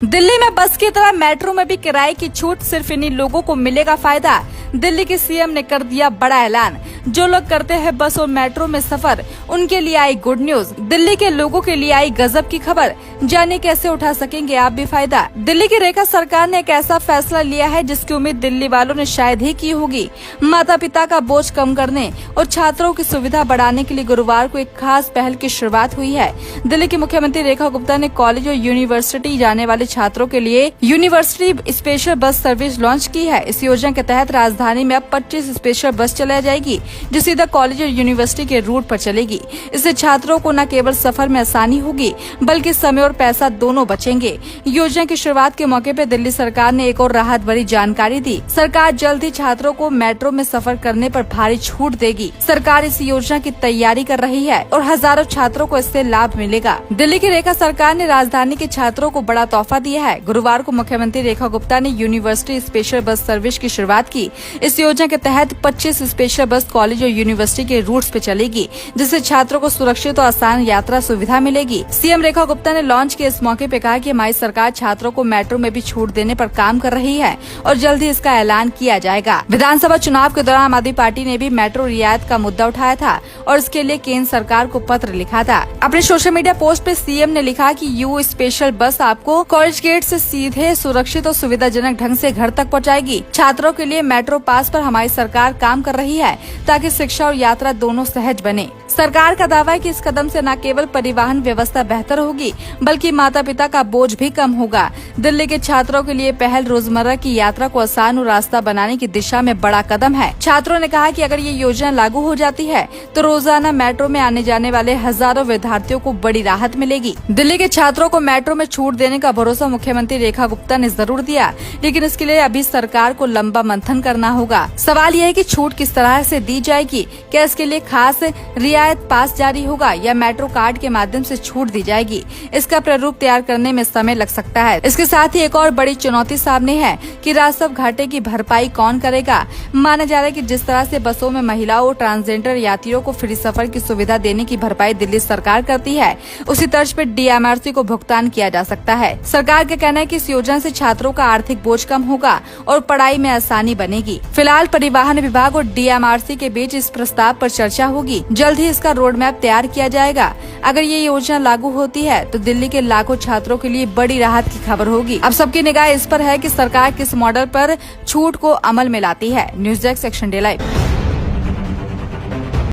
दिल्ली में बस की तरह मेट्रो में भी किराए की छूट, सिर्फ इन्हीं लोगों को मिलेगा फायदा। दिल्ली के सीएम ने कर दिया बड़ा ऐलान। जो लोग करते हैं बस और मेट्रो में सफर, उनके लिए आई गुड न्यूज। दिल्ली के लोगों के लिए आई गजब की खबर। जानिए कैसे उठा सकेंगे आप भी फायदा। दिल्ली की रेखा सरकार ने एक ऐसा फैसला लिया है जिसकी उम्मीद दिल्ली वालों ने शायद ही की होगी। माता पिता का बोझ कम करने और छात्रों की सुविधा बढ़ाने के लिए गुरुवार को एक खास पहल की शुरुआत हुई है। दिल्ली की मुख्यमंत्री रेखा गुप्ता ने कॉलेज और यूनिवर्सिटी जाने वाले छात्रों के लिए university special bus service launch की है। इस योजना के तहत राजधानी में अब 25 स्पेशल बस चलाई जाएगी जो सीधा कॉलेज और यूनिवर्सिटी के रूट पर चलेगी। इससे छात्रों को न केवल सफर में आसानी होगी बल्कि समय और पैसा दोनों बचेंगे। योजना की शुरुआत के मौके पर दिल्ली सरकार ने एक और राहत भरी जानकारी दी। सरकार जल्द ही छात्रों को मेट्रो में सफर करने पर भारी छूट देगी। सरकार इस योजना की तैयारी कर रही है और हजारों छात्रों को इससे लाभ मिलेगा। दिल्ली की रेखा सरकार ने राजधानी के छात्रों को बड़ा तोहफा दिया है। गुरुवार को मुख्यमंत्री रेखा गुप्ता ने यूनिवर्सिटी स्पेशल बस सर्विस की शुरुआत की। इस योजना के तहत 25 स्पेशल बस कॉलेज और यूनिवर्सिटी के रूट्स पे चलेगी, जिससे छात्रों को सुरक्षित और आसान यात्रा सुविधा मिलेगी। सीएम रेखा गुप्ता ने लॉन्च के इस मौके पे कहा कि हमारी सरकार छात्रों को मेट्रो में भी छूट देने पर काम कर रही है और जल्द ही इसका ऐलान किया जाएगा। विधानसभा चुनाव के दौरान आम आदमी पार्टी ने भी मेट्रो रियायत का मुद्दा उठाया था और इसके लिए केंद्र सरकार को पत्र लिखा था। अपने सोशल मीडिया पोस्ट पे सीएम ने लिखा कि यू स्पेशल बस आपको कॉलेज गेट से सीधे सुरक्षित और सुविधाजनक ढंग से घर तक पहुंचाएगी। छात्रों के लिए मेट्रो पास पर हमारी सरकार काम कर रही है ताकि शिक्षा और यात्रा दोनों सहज बने। सरकार का दावा है कि इस कदम से न केवल परिवहन व्यवस्था बेहतर होगी बल्कि माता पिता का बोझ भी कम होगा। दिल्ली के छात्रों के लिए पहल रोजमर्रा की यात्रा को आसान और रास्ता बनाने की दिशा में बड़ा कदम है। छात्रों ने कहा कि अगर ये योजना लागू हो जाती है तो रोजाना मेट्रो में आने जाने वाले हजारों विद्यार्थियों को बड़ी राहत मिलेगी। दिल्ली के छात्रों को मेट्रो में छूट देने का भरोसा मुख्यमंत्री रेखा गुप्ता ने जरूर दिया, लेकिन इसके लिए अभी सरकार को लंबा मंथन करना होगा। सवाल यह है कि छूट किस तरह से दी जाएगी। क्या इसके लिए खास रियायत पास जारी होगा या मेट्रो कार्ड के माध्यम से छूट दी जाएगी? इसका प्रारूप तैयार करने में समय लग सकता है। इसके साथ ही एक और बड़ी चुनौती सामने है कि राजस्व घाटे की भरपाई कौन करेगा। माना जा रहा है कि जिस तरह से बसों में महिलाओं और ट्रांसजेंडर यात्रियों को फ्री सफर की सुविधा देने की भरपाई दिल्ली सरकार करती है, उसी तर्ज पर डीएमआरसी को भुगतान किया जा सकता है। सरकार का कहना है कि इस योजना से छात्रों का आर्थिक बोझ कम होगा और पढ़ाई में आसानी बनेगी। फिलहाल परिवहन विभाग और डीएमआरसी के बीच इस प्रस्ताव पर चर्चा होगी। जल्द ही इसका रोड मैप तैयार किया जाएगा। अगर ये योजना लागू होती है तो दिल्ली के लाखों छात्रों के लिए बड़ी राहत की खबर होगी। अब सबकी निगाह इस पर है कि सरकार किस मॉडल पर छूट को अमल में लाती है। News desk, section day live.